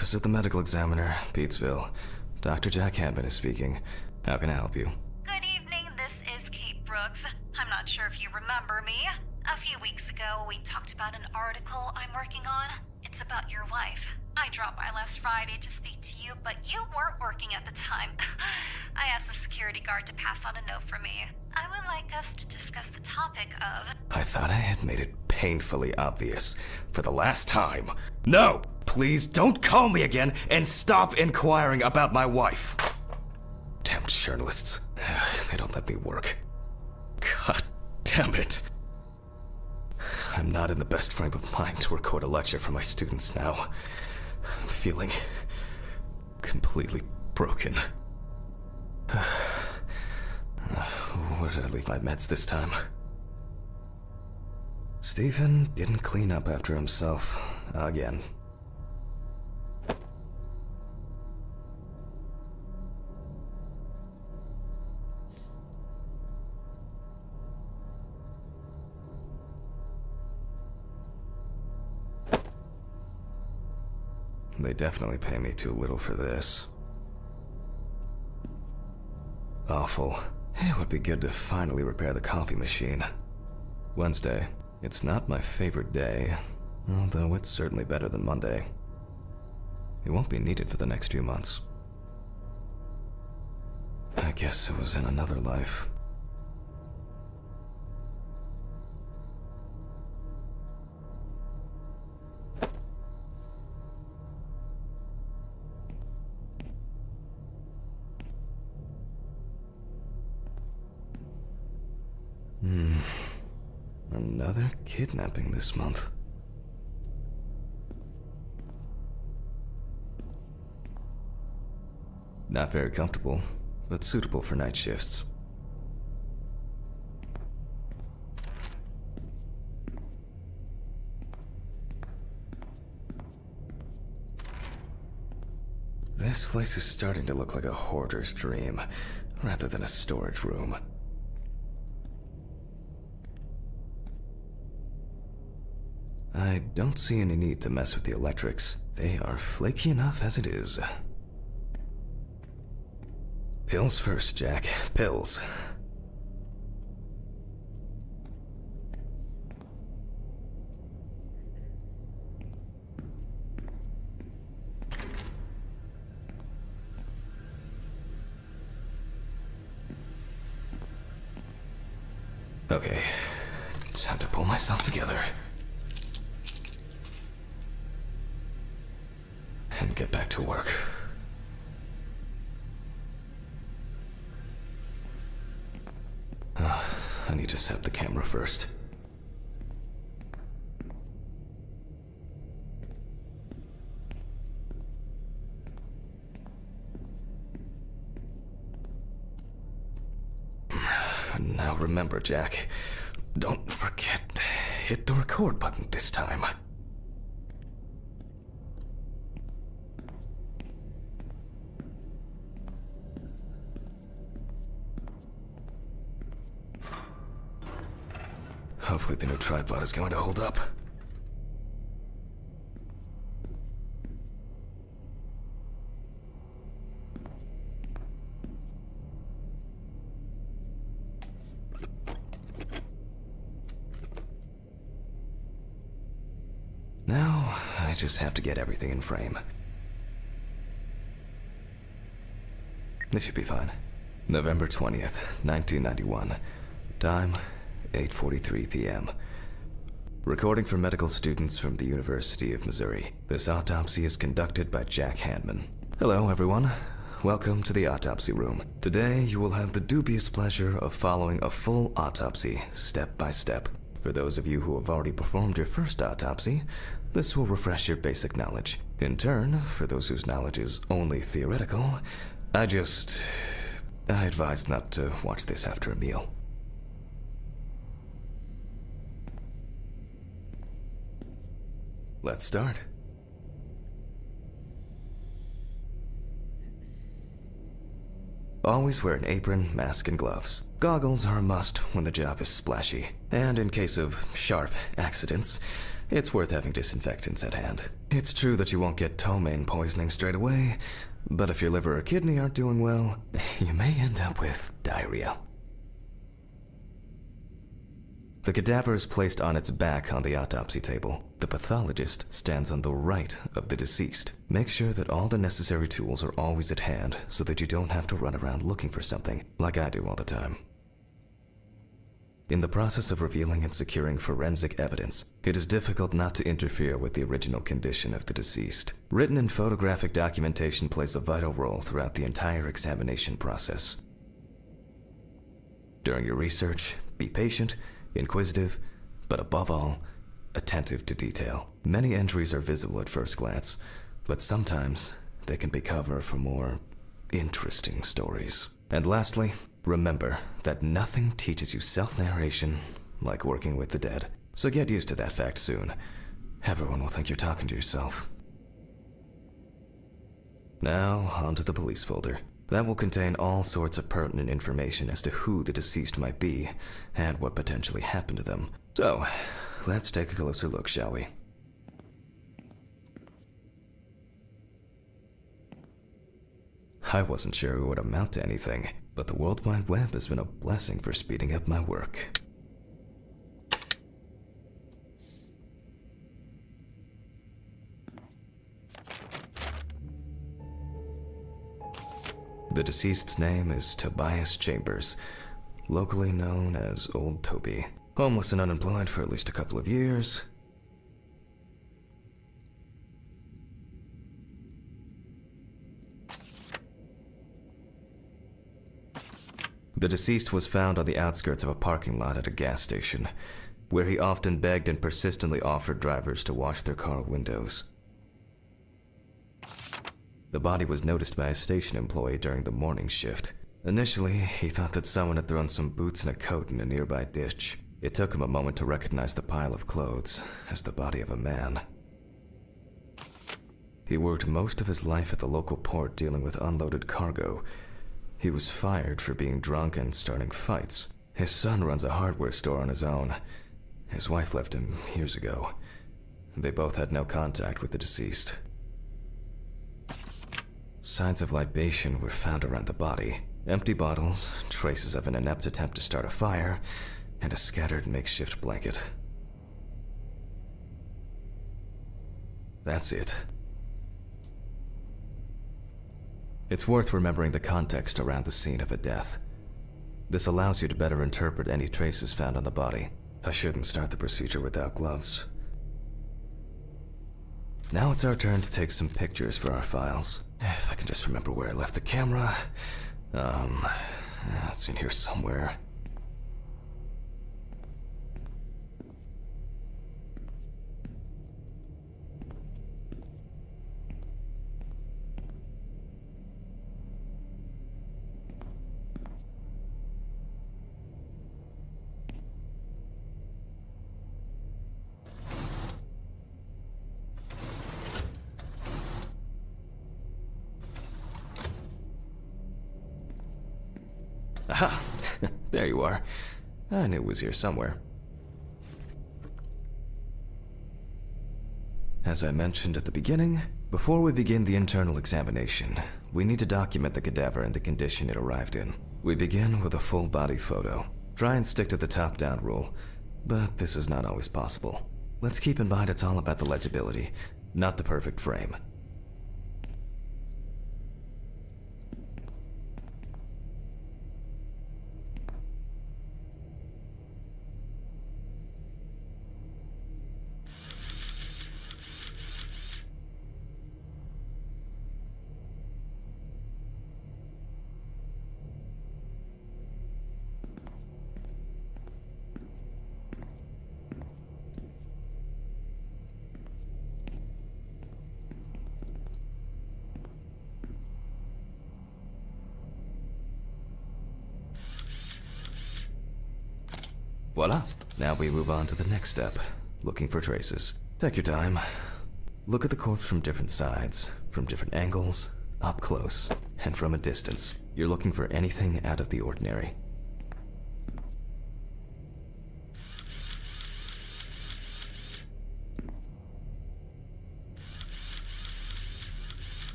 Office of the Medical Examiner, Pete'sville. Dr. Jack Handman is speaking. How can I help you? Good evening, this is Kate Brooks. I'm not sure if you remember me. A few weeks ago, we talked about an article I'm working on. It's about your wife. I dropped by last Friday to speak to you, but you weren't working at the time. I asked the security guard to pass on a note for me. I would like us to discuss the topic of... I thought I had made it painfully obvious for the last time. No! Please don't call me again and stop inquiring about my wife. Damn journalists. They don't let me work. God damn it. I'm not in the best frame of mind to record a lecture for my students now. I'm feeling completely broken. Where did I leave my meds this time? Stephen didn't clean up after himself again. They definitely pay me too little for this. Awful. It would be good to finally repair the coffee machine. Wednesday. It's not my favorite day, although it's certainly better than Monday. It won't be needed for the next few months. I guess it was in another life. Another kidnapping this month. Not very comfortable, but suitable for night shifts. This place is starting to look like a hoarder's dream, rather than a storage room. I don't see any need to mess with the electrics. They are flaky enough as it is. Pills first, Jack. Pills. Okay, time to pull myself together. And get back to work. I need to set up the camera first. Now remember, Jack, don't forget, hit the record button this time. Hopefully the new tripod is going to hold up. Now, I just have to get everything in frame. This should be fine. November 20th, 1991. Time, 8:43 p.m. Recording for medical students from the University of Missouri. This autopsy is conducted by Jack Handman. Hello, everyone. Welcome to the autopsy room. Today, you will have the dubious pleasure of following a full autopsy, step by step. For those of you who have already performed your first autopsy, this will refresh your basic knowledge. In turn, for those whose knowledge is only theoretical, I advise not to watch this after a meal. Let's start. Always wear an apron, mask, and gloves. Goggles are a must when the job is splashy. And in case of sharp accidents, it's worth having disinfectants at hand. It's true that you won't get ptomaine poisoning straight away, but if your liver or kidney aren't doing well, you may end up with diarrhea. The cadaver is placed on its back on the autopsy table. The pathologist stands on the right of the deceased. Make sure that all the necessary tools are always at hand so that you don't have to run around looking for something, like I do all the time. In the process of revealing and securing forensic evidence, it is difficult not to interfere with the original condition of the deceased. Written and photographic documentation plays a vital role throughout the entire examination process. During your research, be patient, inquisitive, but above all, attentive to detail. Many entries are visible at first glance, but sometimes they can be cover for more interesting stories. And lastly, remember that nothing teaches you self-narration like working with the dead. So get used to that fact soon. Everyone will think you're talking to yourself. Now, onto the police folder. That will contain all sorts of pertinent information as to who the deceased might be and what potentially happened to them. So, let's take a closer look, shall we? I wasn't sure it would amount to anything, but the World Wide Web has been a blessing for speeding up my work. The deceased's name is Tobias Chambers, locally known as Old Toby. Homeless and unemployed for at least a couple of years. The deceased was found on the outskirts of a parking lot at a gas station, where he often begged and persistently offered drivers to wash their car windows. The body was noticed by a station employee during the morning shift. Initially, he thought that someone had thrown some boots and a coat in a nearby ditch. It took him a moment to recognize the pile of clothes as the body of a man. He worked most of his life at the local port dealing with unloaded cargo. He was fired for being drunk and starting fights. His son runs a hardware store on his own. His wife left him years ago. They both had no contact with the deceased. Signs of libation were found around the body. Empty bottles, traces of an inept attempt to start a fire, and a scattered makeshift blanket. That's it. It's worth remembering the context around the scene of a death. This allows you to better interpret any traces found on the body. I shouldn't start the procedure without gloves. Now it's our turn to take some pictures for our files. If I can just remember where I left the camera. It's in here somewhere. Aha! There you are. I knew it was here somewhere. As I mentioned at the beginning, before we begin the internal examination, we need to document the cadaver and the condition it arrived in. We begin with a full body photo. Try and stick to the top-down rule, but this is not always possible. Let's keep in mind it's all about the legibility, not the perfect frame. Voila! Now we move on to the next step, looking for traces. Take your time. Look at the corpse from different sides, from different angles, up close, and from a distance. You're looking for anything out of the ordinary.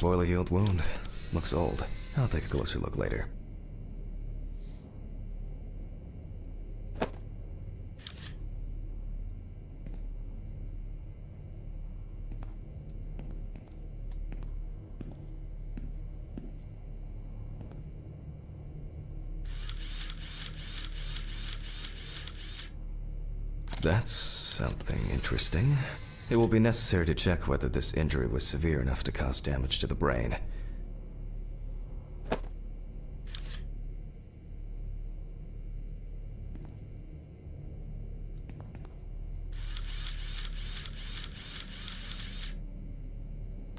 poorly healed wound. Looks old. I'll take a closer look later. That's something interesting. It will be necessary to check whether this injury was severe enough to cause damage to the brain.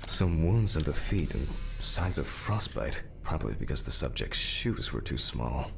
Some wounds in the feet and signs of frostbite, probably because the subject's shoes were too small.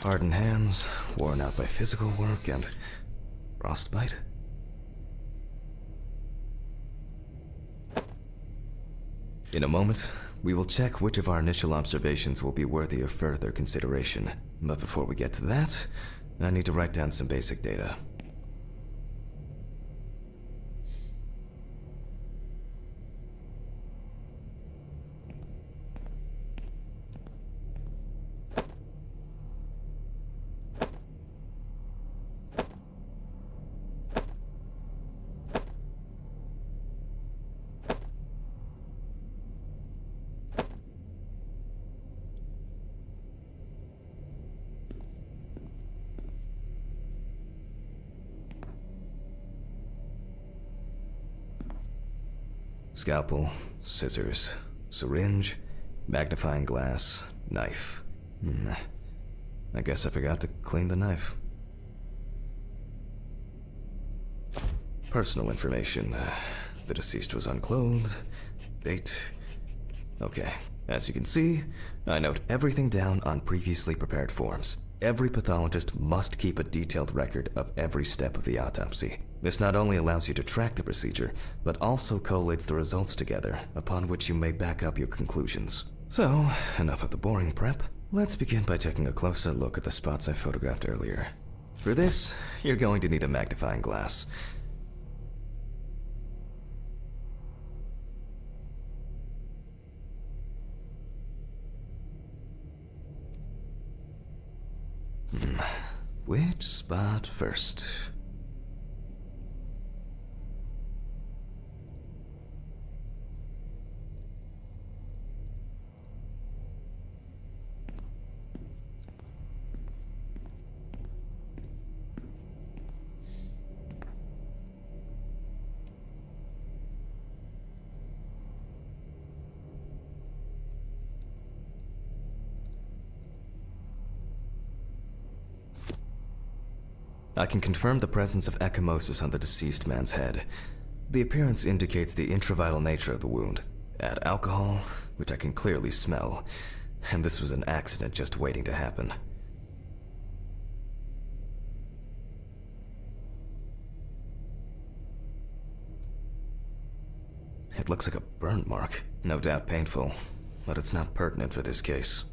Hardened hands, worn out by physical work, and frostbite? In a moment, we will check which of our initial observations will be worthy of further consideration. But before we get to that, I need to write down some basic data. Scalpel, scissors, syringe, magnifying glass, knife. I guess I forgot to clean the knife. Personal information. The deceased was unclothed. Date. Okay. As you can see, I note everything down on previously prepared forms. Every pathologist must keep a detailed record of every step of the autopsy. This not only allows you to track the procedure, but also collates the results together, upon which you may back up your conclusions. So, enough of the boring prep. Let's begin by taking a closer look at the spots I photographed earlier. For this, you're going to need a magnifying glass. Which spot first? I can confirm the presence of ecchymosis on the deceased man's head. The appearance indicates the intravital nature of the wound. Add alcohol, which I can clearly smell, and this was an accident just waiting to happen. It looks like a burn mark, no doubt painful, but it's not pertinent for this case.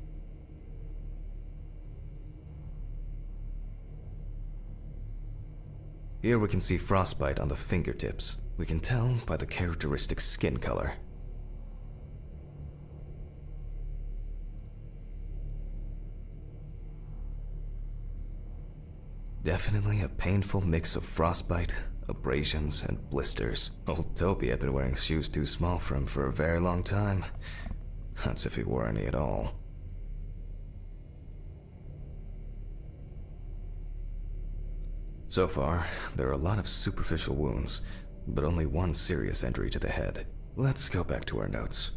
Here we can see frostbite on the fingertips. We can tell by the characteristic skin color. Definitely a painful mix of frostbite, abrasions, and blisters. Old Toby had been wearing shoes too small for him for a very long time. That's if he wore any at all. So far, there are a lot of superficial wounds, but only one serious injury to the head. Let's go back to our notes.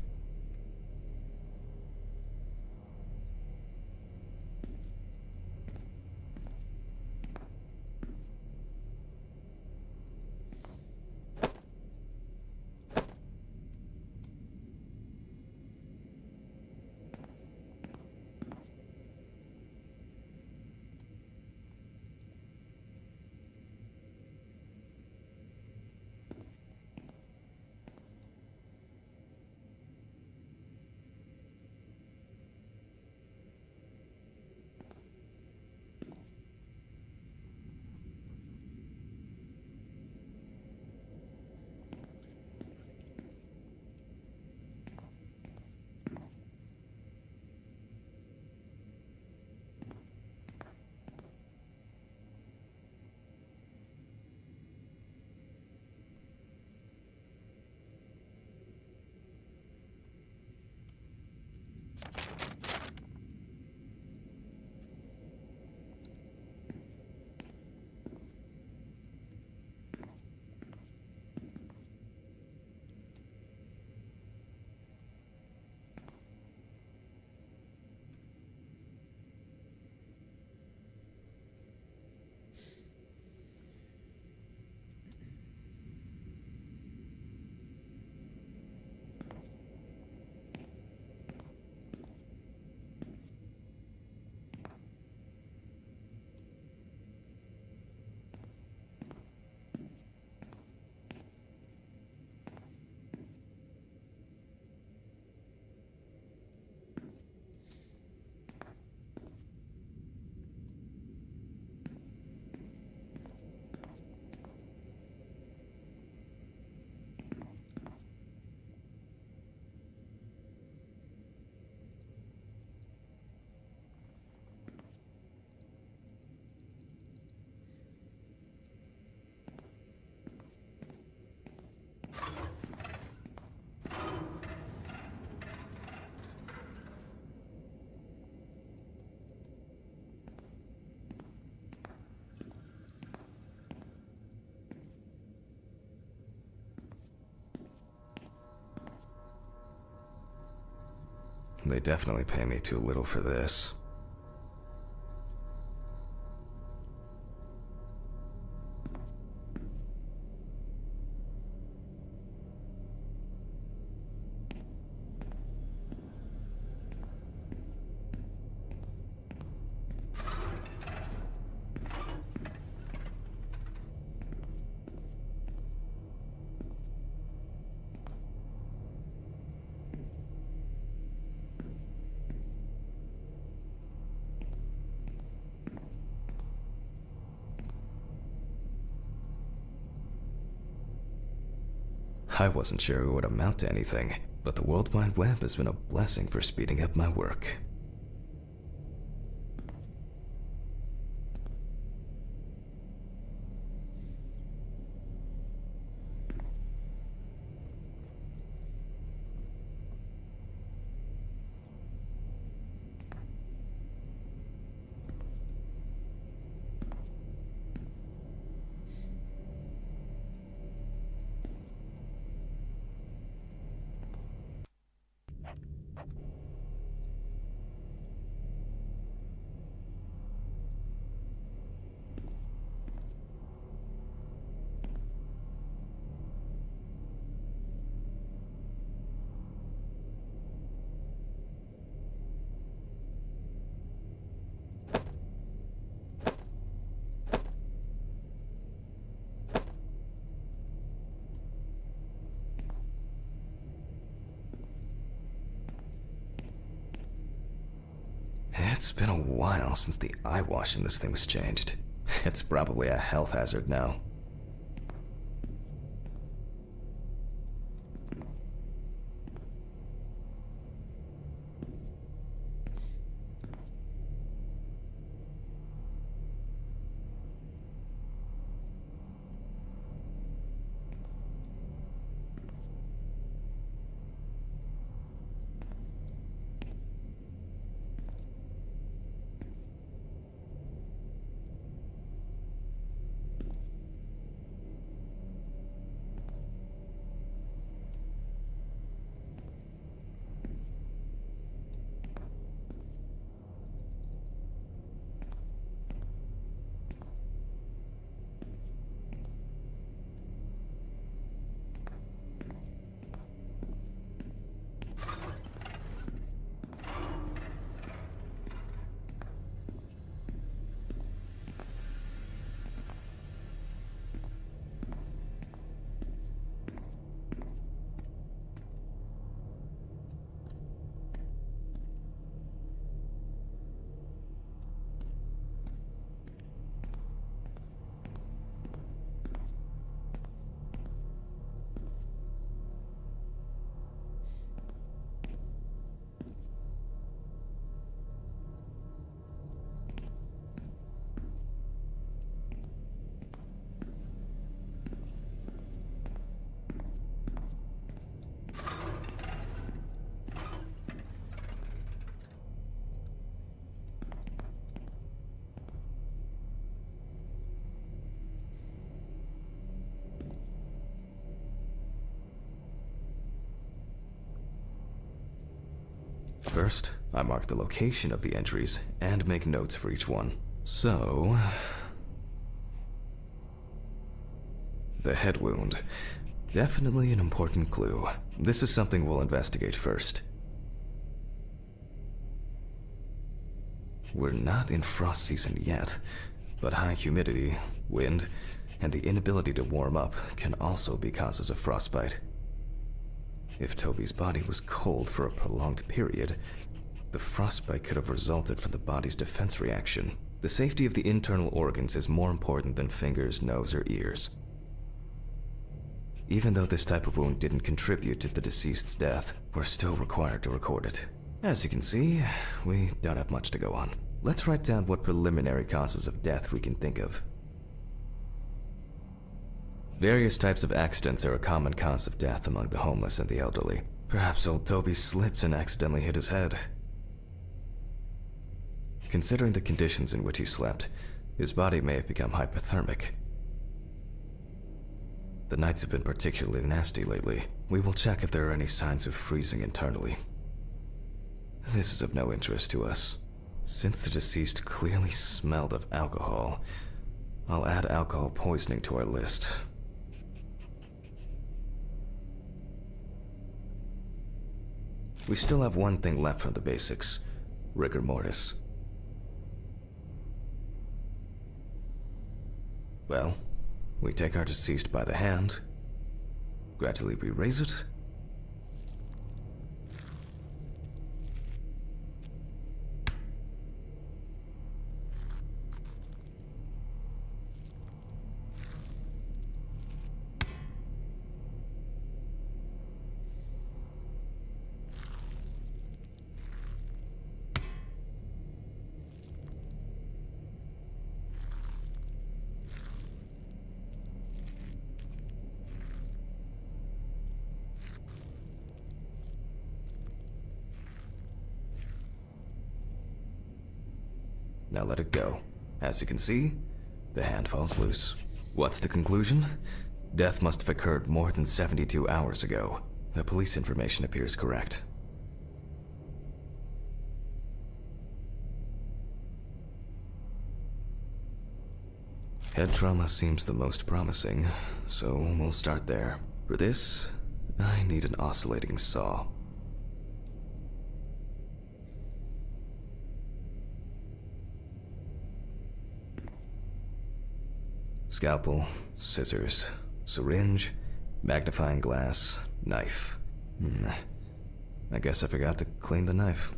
They definitely pay me too little for this. I wasn't sure it would amount to anything, but the World Wide Web has been a blessing for speeding up my work. It's been a while since the eye wash in this thing was changed. It's probably a health hazard now. First, I mark the location of the injuries and make notes for each one. So... the head wound. Definitely an important clue. This is something we'll investigate first. We're not in frost season yet, but high humidity, wind, and the inability to warm up can also be causes of frostbite. If Toby's body was cold for a prolonged period, the frostbite could have resulted from the body's defense reaction. The safety of the internal organs is more important than fingers, nose, or ears. Even though this type of wound didn't contribute to the deceased's death, we're still required to record it. As you can see, we don't have much to go on. Let's write down what preliminary causes of death we can think of. Various types of accidents are a common cause of death among the homeless and the elderly. Perhaps old Toby slipped and accidentally hit his head. Considering the conditions in which he slept, his body may have become hypothermic. The nights have been particularly nasty lately. We will check if there are any signs of freezing internally. This is of no interest to us. Since the deceased clearly smelled of alcohol, I'll add alcohol poisoning to our list. We still have one thing left from the basics: rigor mortis. Well, we take our deceased by the hand, gradually we raise it. Now let it go. As you can see, the hand falls loose. What's the conclusion? Death must have occurred more than 72 hours ago. The police information appears correct. Head trauma seems the most promising, so we'll start there. For this, I need an oscillating saw. Scalpel, scissors, syringe, magnifying glass, knife. I guess I forgot to clean the knife.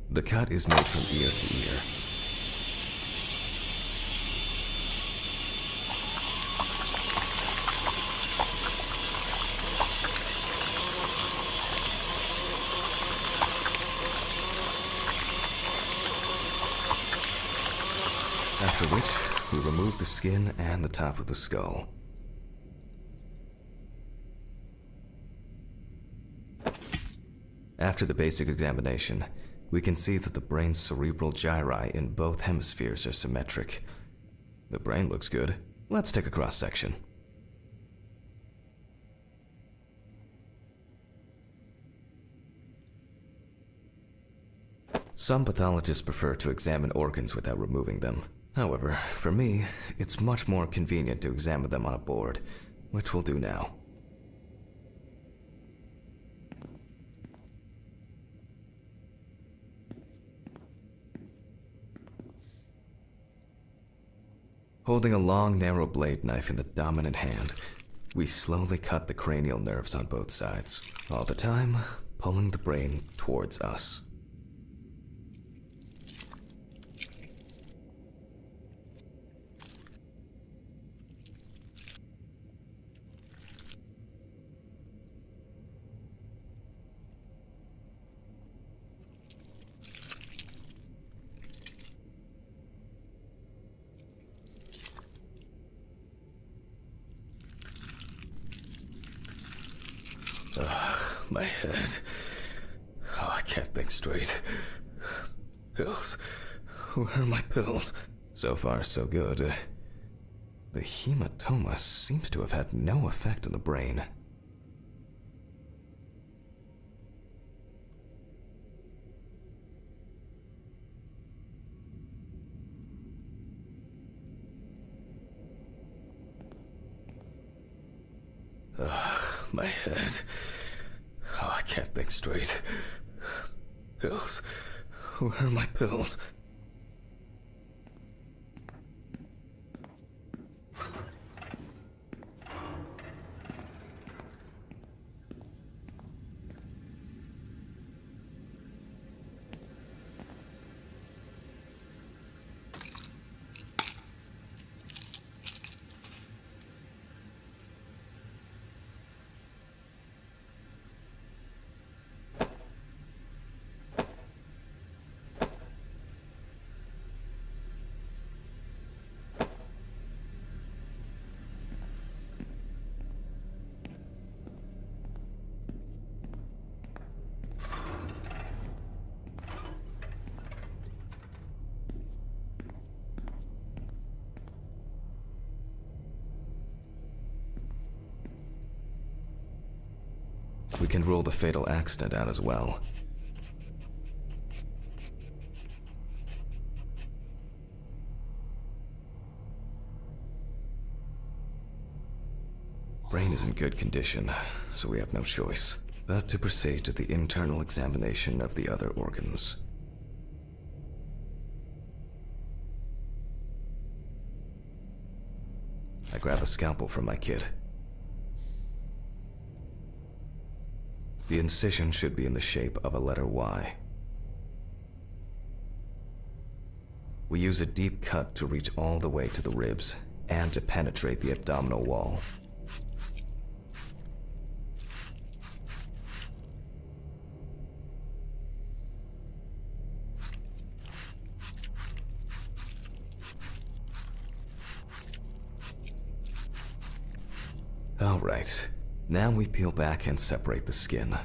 The cut is made from ear to ear. After which, we remove the skin and the top of the skull. After the basic examination, we can see that the brain's cerebral gyri in both hemispheres are symmetric. The brain looks good. Let's take a cross-section. Some pathologists prefer to examine organs without removing them. However, for me, it's much more convenient to examine them on a board, which we'll do now. Holding a long, narrow blade knife in the dominant hand, we slowly cut the cranial nerves on both sides, all the time pulling the brain towards us. My head. Oh, I can't think straight. Pills. Where are my pills? So far, so good. The hematoma seems to have had no effect on the brain. My head. Oh, I can't think straight. Pills. Where are my pills? We can rule the fatal accident out as well. Brain is in good condition, so we have no choice but to proceed to the internal examination of the other organs. I grab a scalpel from my kit. The incision should be in the shape of a letter Y. We use a deep cut to reach all the way to the ribs and to penetrate the abdominal wall. All right, now we peel back and separate the skin.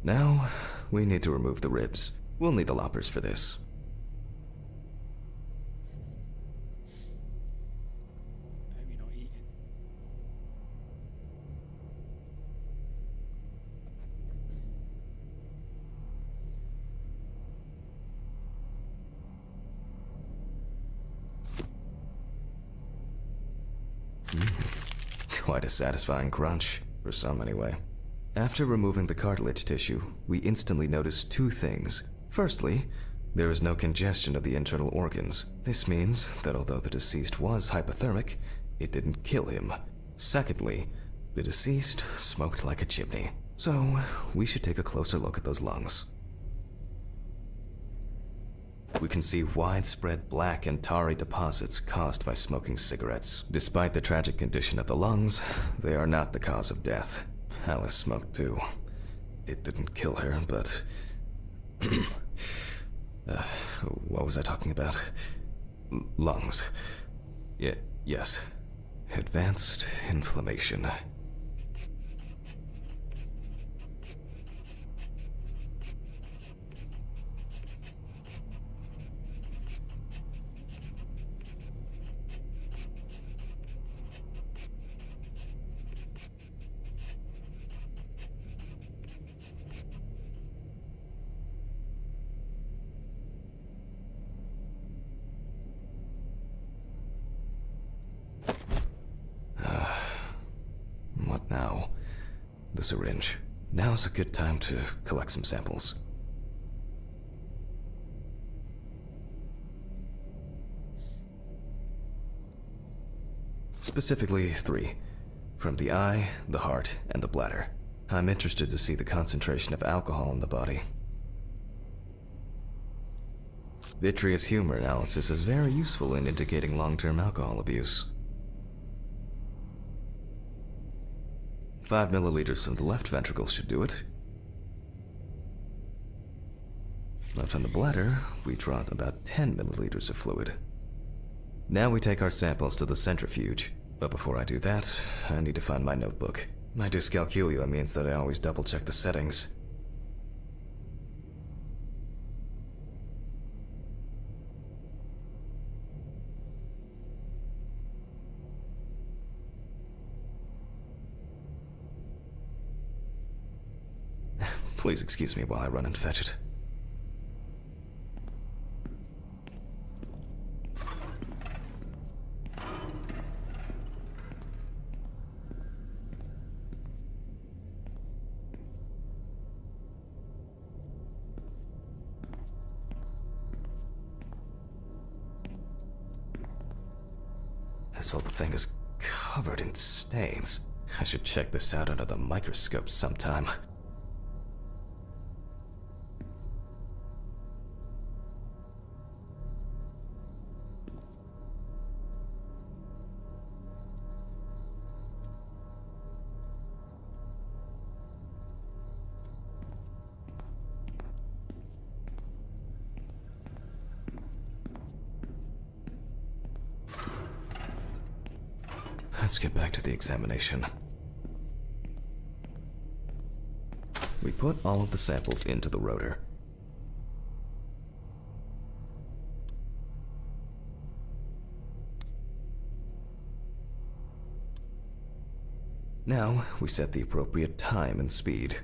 Now, we need to remove the ribs. We'll need the loppers for this. Maybe not eating. Quite a satisfying crunch, for some anyway. After removing the cartilage tissue, we instantly notice two things. Firstly, there is no congestion of the internal organs. This means that although the deceased was hypothermic, it didn't kill him. Secondly, the deceased smoked like a chimney. So, we should take a closer look at those lungs. We can see widespread black and tarry deposits caused by smoking cigarettes. Despite the tragic condition of the lungs, they are not the cause of death. Alice smoked too. It didn't kill her, but... what was I talking about? Lungs. Yes. Advanced inflammation. What now? The syringe. Now's a good time to collect some samples. Specifically 3. From the eye, the heart, and the bladder. I'm interested to see the concentration of alcohol in the body. Vitreous humor analysis is very useful in indicating long-term alcohol abuse. 5 milliliters from the left ventricle should do it. Now from the bladder, we draw about 10 milliliters of fluid. Now we take our samples to the centrifuge. But before I do that, I need to find my notebook. My dyscalculia means that I always double-check the settings. Please excuse me while I run and fetch it. This whole thing is covered in stains. I should check this out under the microscope sometime. Let's get back to the examination. We put all of the samples into the rotor. Now, we set the appropriate time and speed.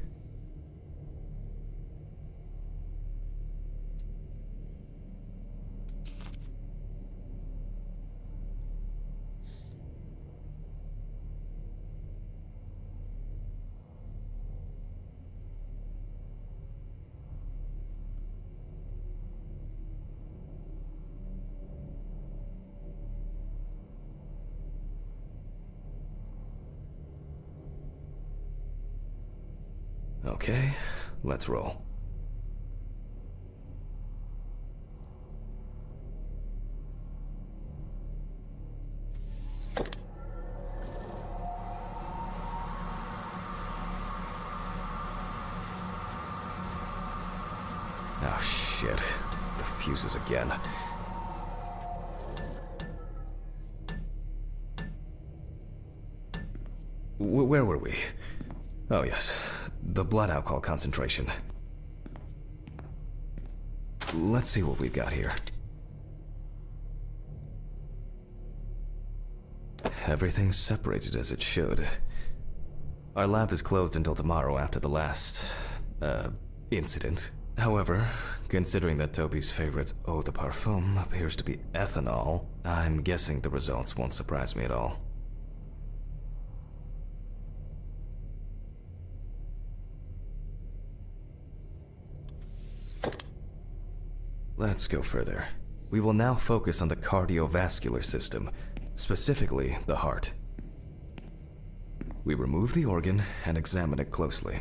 Okay, let's roll. Oh shit, the fuses again. Where were we? Oh yes, the blood alcohol concentration. Let's see what we've got here. Everything's separated as it should. Our lab is closed until tomorrow after the last, incident. However, considering that Toby's favorite eau de parfum appears to be ethanol, I'm guessing the results won't surprise me at all. Let's go further. We will now focus on the cardiovascular system, specifically the heart. We remove the organ and examine it closely.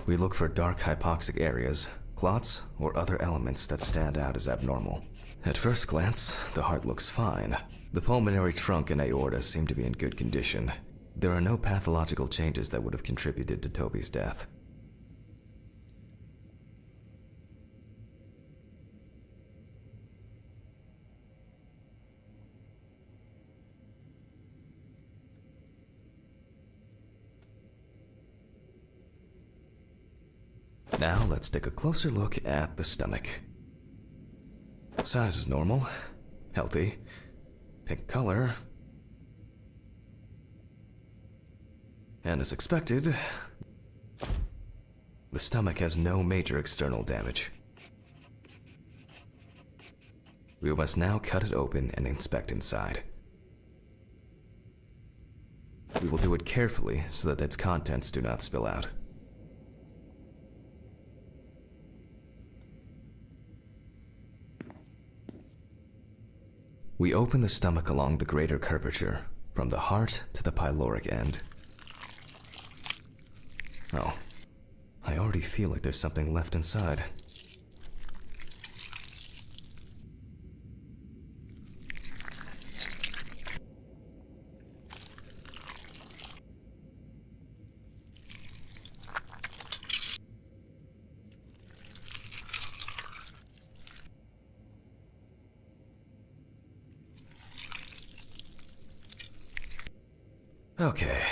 We look for dark hypoxic areas, clots, or other elements that stand out as abnormal. At first glance, the heart looks fine. The pulmonary trunk and aorta seem to be in good condition. There are no pathological changes that would have contributed to Toby's death. Now let's take a closer look at the stomach. Size is normal, healthy, pink color, and as expected, the stomach has no major external damage. We must now cut it open and inspect inside. We will do it carefully so that its contents do not spill out. We open the stomach along the greater curvature, from the heart to the pyloric end. Oh, I already feel like there's something left inside. Okay,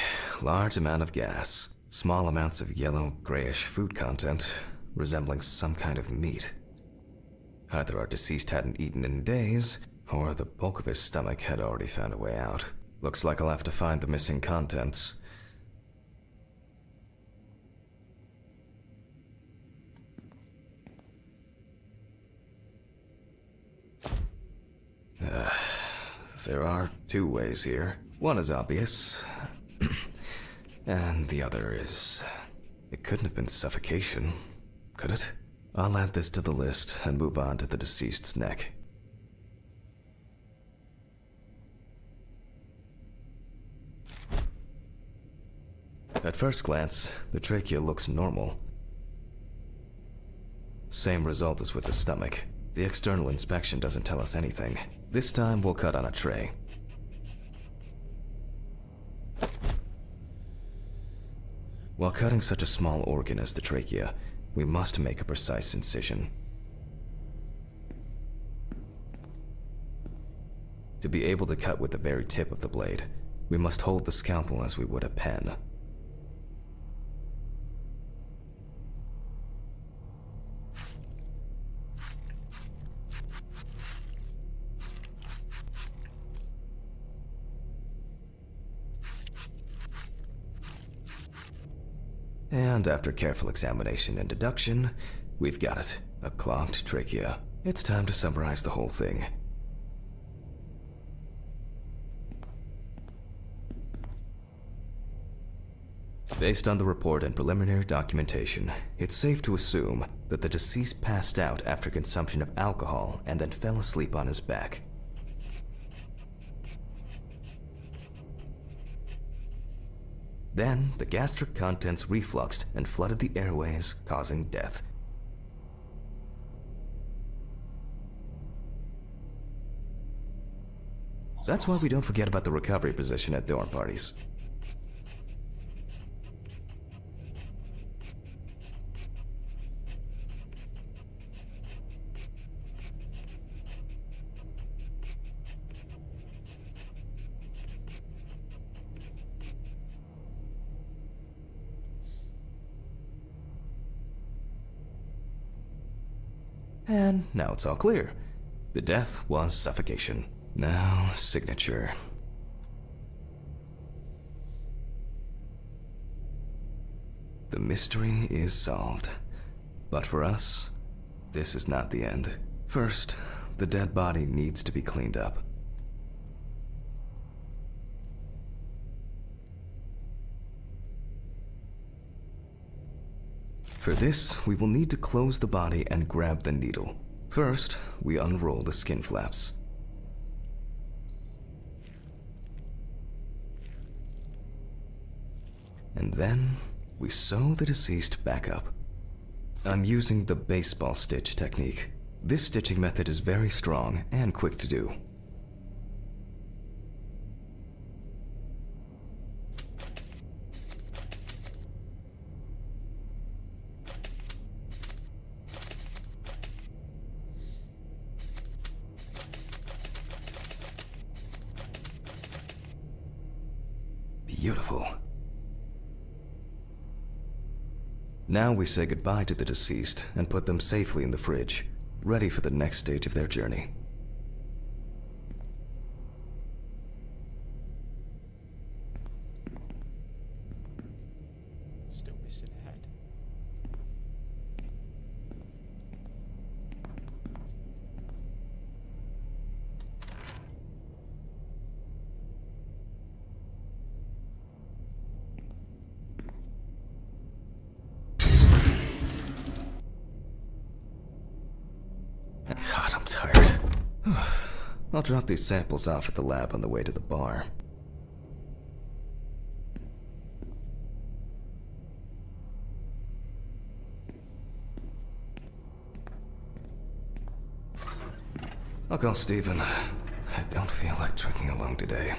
large amount of gas, small amounts of yellow, grayish food content, resembling some kind of meat. Either our deceased hadn't eaten in days, or the bulk of his stomach had already found a way out. Looks like I'll have to find the missing contents. There are two ways here. One is obvious, and the other is... It couldn't have been suffocation, could it? I'll add this to the list and move on to the deceased's neck. At first glance, the trachea looks normal. Same result as with the stomach. The external inspection doesn't tell us anything. This time we'll cut on a tray. While cutting such a small organ as the trachea, we must make a precise incision. To be able to cut with the very tip of the blade, we must hold the scalpel as we would a pen. And after careful examination and deduction, we've got it, a clogged trachea. It's time to summarize the whole thing. Based on the report and preliminary documentation, it's safe to assume that the deceased passed out after consumption of alcohol and then fell asleep on his back. Then, the gastric contents refluxed and flooded the airways, causing death. That's why we don't forget about the recovery position at dorm parties. And now it's all clear. The death was suffocation. Now, signature. The mystery is solved. But for us, this is not the end. First, the dead body needs to be cleaned up. For this, we will need to close the body and grab the needle. First, we unroll the skin flaps. And then, we sew the deceased back up. I'm using the baseball stitch technique. This stitching method is very strong and quick to do. Beautiful. Now we say goodbye to the deceased and put them safely in the fridge, ready for the next stage of their journey. Still missing a head. God, I'm tired. I'll drop these samples off at the lab on the way to the bar. I'll call Steven. I don't feel like drinking alone today.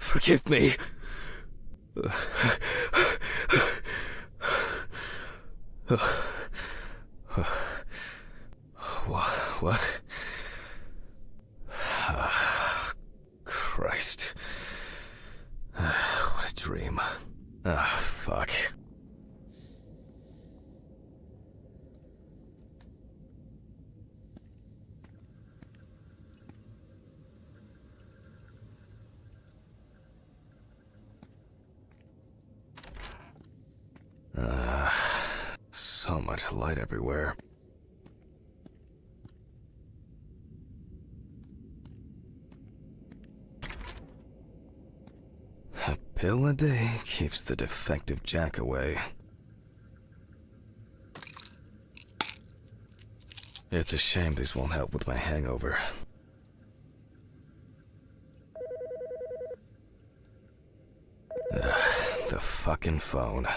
Forgive me. What? Christ. What a dream. Fuck. So much light everywhere. A pill a day keeps the defective Jack away. It's a shame these won't help with my hangover. The fucking phone.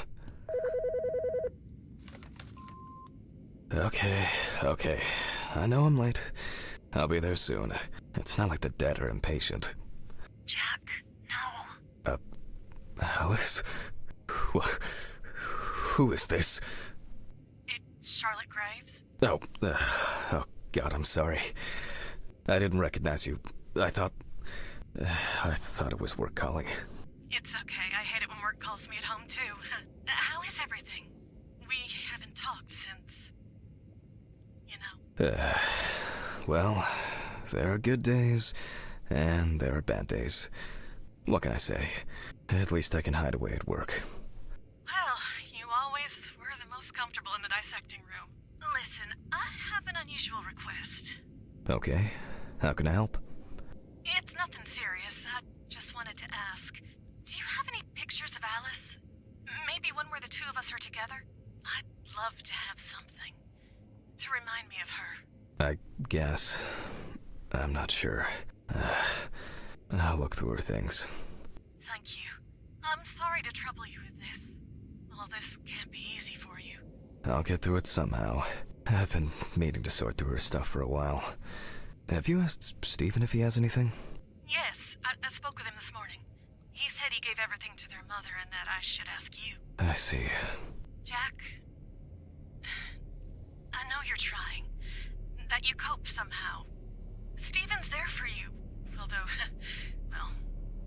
Okay. I know I'm late. I'll be there soon. It's not like the dead are impatient. Jack, no. Alice? Who is this? It's Charlotte Graves. Oh God, I'm sorry. I didn't recognize you. I thought it was work calling. It's okay. I hate it when work calls me at home, too. How is everything? We haven't talked since... you know. Well, there are good days, and there are bad days. What can I say? At least I can hide away at work. Well, you always were the most comfortable in the dissecting room. Listen, I have an unusual request. Okay, how can I help? It's nothing serious. I just wanted to ask. Do you have any pictures of Alice? Maybe one where the two of us are together? I'd love to have something to remind me of her. I guess. I'm not sure. I'll look through her things. Thank you. I'm sorry to trouble you with this. All this can't be easy for you. I'll get through it somehow. I've been meaning to sort through her stuff for a while. Have you asked Stephen if he has anything? Yes, I spoke with him this morning. He said he gave everything to their mother and that I should ask you. I see. Jack, I know you're trying. That you cope somehow. Stephen's there for you. Although, well,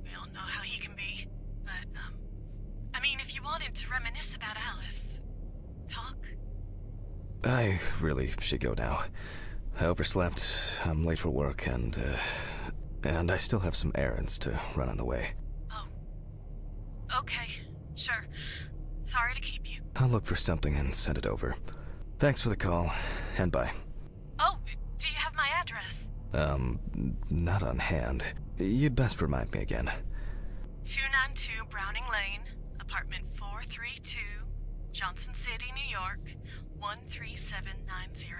we all know how he can be. But, I mean, if you wanted to reminisce about Alice, talk. I really should go now. I overslept, I'm late for work, and I still have some errands to run on the way. Oh. Okay, sure. Sorry to keep you. I'll look for something and send it over. Thanks for the call, and bye. Oh, do you have my address? Not on hand. You'd best remind me again. 292 Browning Lane, apartment 432, Johnson City, New York, 13790.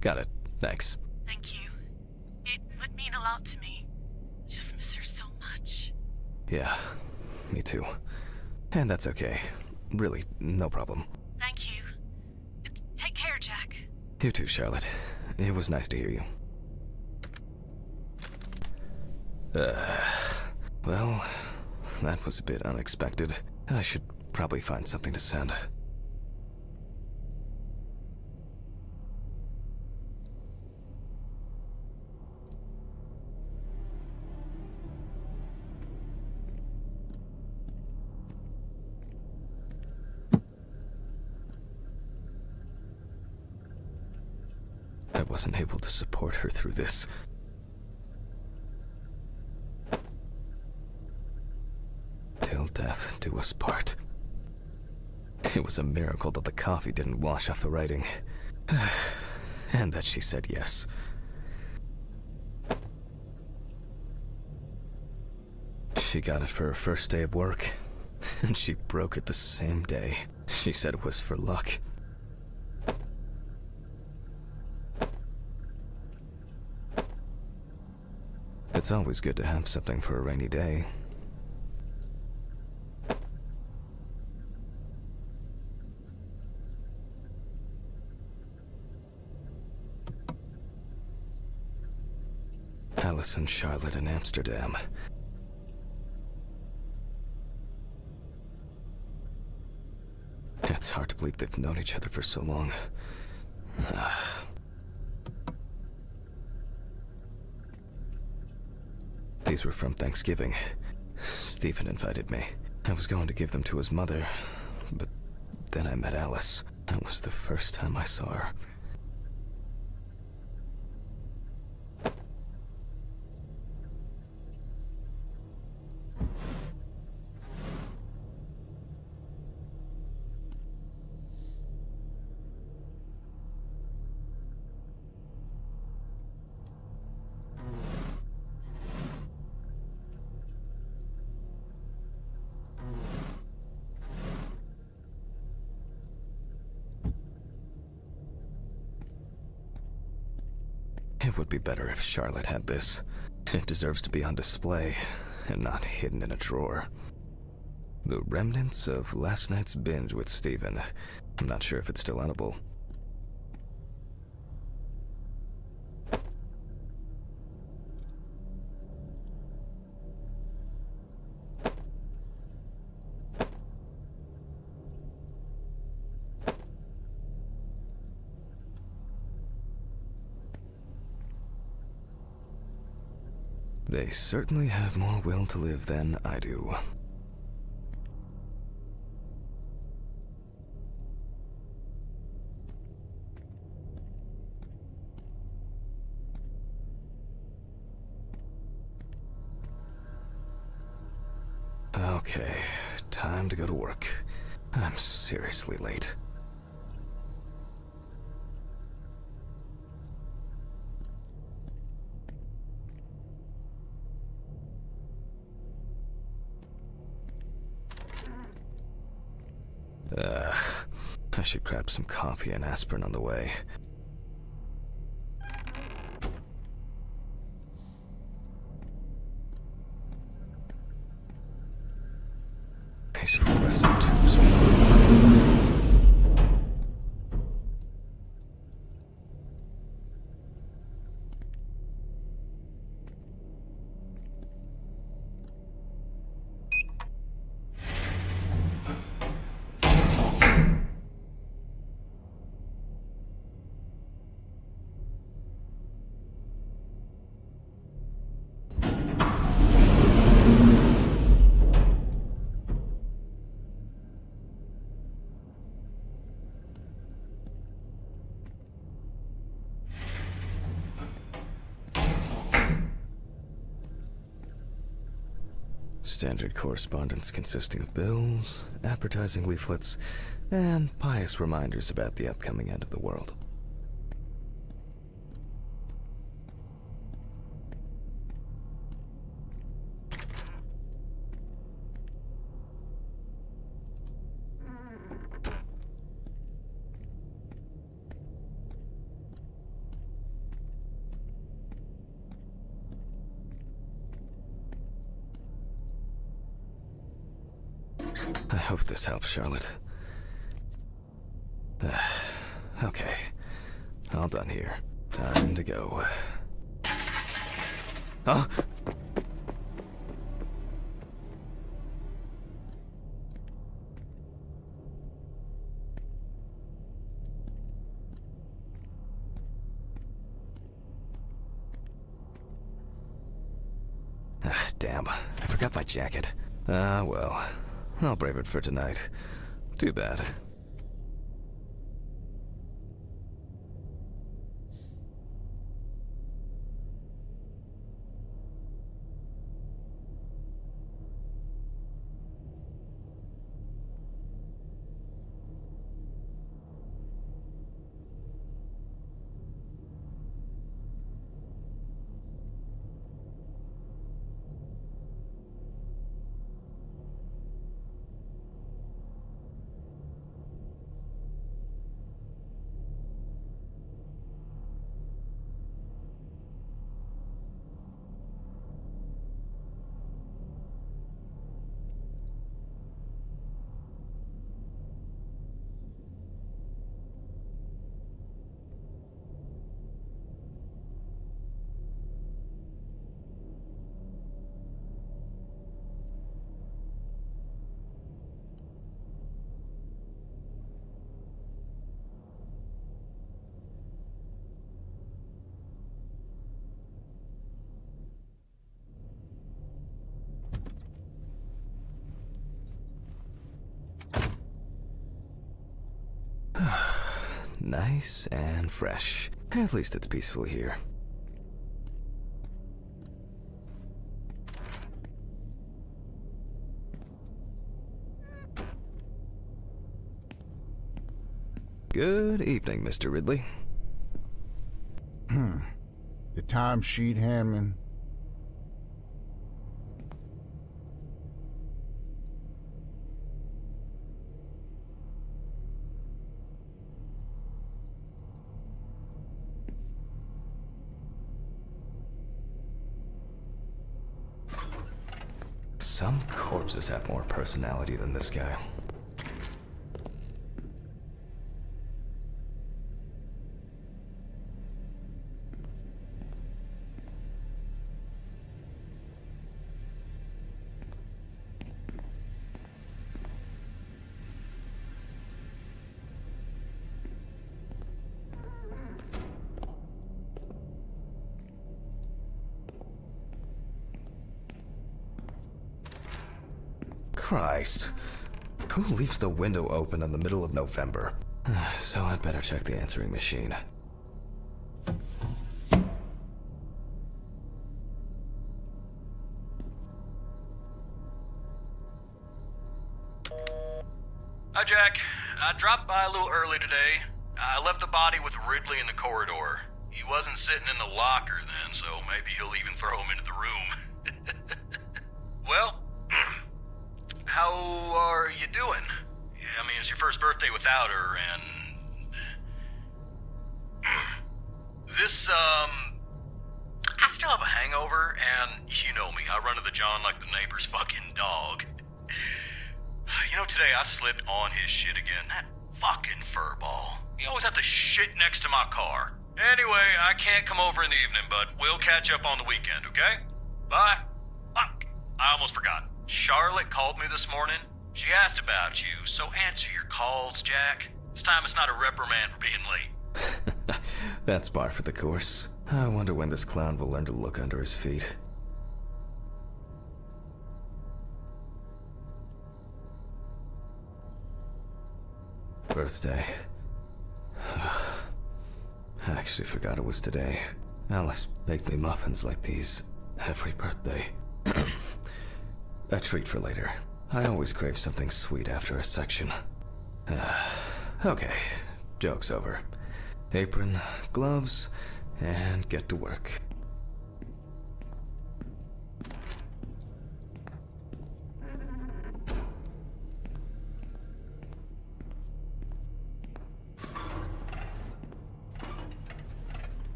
Got it. Thanks. Thank you. It would mean a lot to me. Just miss her so much. Yeah, me too. And that's okay. Really, no problem. Thank you. Take care, Jack. You too, Charlotte. It was nice to hear you. Well, that was a bit unexpected. I should probably find something to send. I wasn't able to support her through this. Till death do us part. It was a miracle that the coffee didn't wash off the writing. And that she said yes. She got it for her first day of work, and she broke it the same day. She said it was for luck. It's always good to have something for a rainy day. Alice and Charlotte in Amsterdam. It's hard to believe they've known each other for so long. These were from Thanksgiving. Stephen invited me. I was going to give them to his mother, but then I met Alice. That was the first time I saw her. It would be better if Charlotte had this. It deserves to be on display, and not hidden in a drawer. The remnants of last night's binge with Stephen. I'm not sure if it's still edible. They certainly have more will to live than I do. Okay, time to go to work. I'm seriously late. I should grab some coffee and aspirin on the way. These fluorescent tubes. Standard correspondence consisting of bills, advertising leaflets, and pious reminders about the upcoming end of the world. I hope this helps, Charlotte. Okay. All done here. Time to go. Huh? Damn. I forgot my jacket. Well. I'll brave it for tonight. Too bad. Nice and fresh. At least it's peaceful here. Good evening, Mr. Ridley. The timesheet, Hammond. Some corpses have more personality than this guy. Christ. Who leaves the window open in the middle of November? So I'd better check the answering machine. Hi, Jack. I dropped by a little early today. I left the body with Ridley in the corridor. He wasn't sitting in the locker then, so maybe he'll even throw him into the room. Well, how are you doing? Yeah, I mean, it's your first birthday without her, and... This, I still have a hangover, and you know me, I run to the John like the neighbor's fucking dog. You know, today I slipped on his shit again. That fucking furball. He always has to shit next to my car. Anyway, I can't come over in the evening, but we'll catch up on the weekend, okay? Bye. I almost forgot. Charlotte called me this morning. She asked about you, so answer your calls, Jack. This time it's not a reprimand for being late. That's par for the course. I wonder when this clown will learn to look under his feet. Birthday. I actually forgot it was today. Alice baked me muffins like these every birthday. A treat for later. I always crave something sweet after a section. Okay, joke's over. Apron, gloves, and get to work.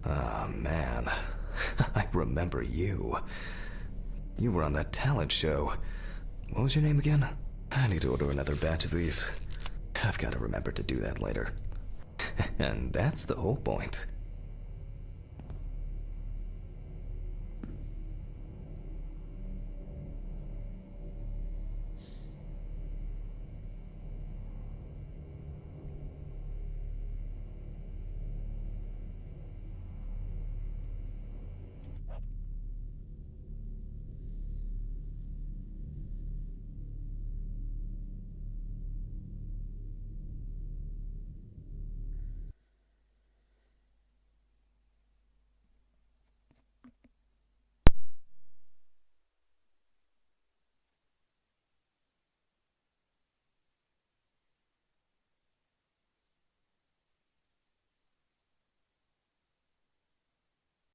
Ah, man. I remember you. You were on that talent show. What was your name again? I need to order another batch of these. I've got to remember to do that later. And that's the whole point.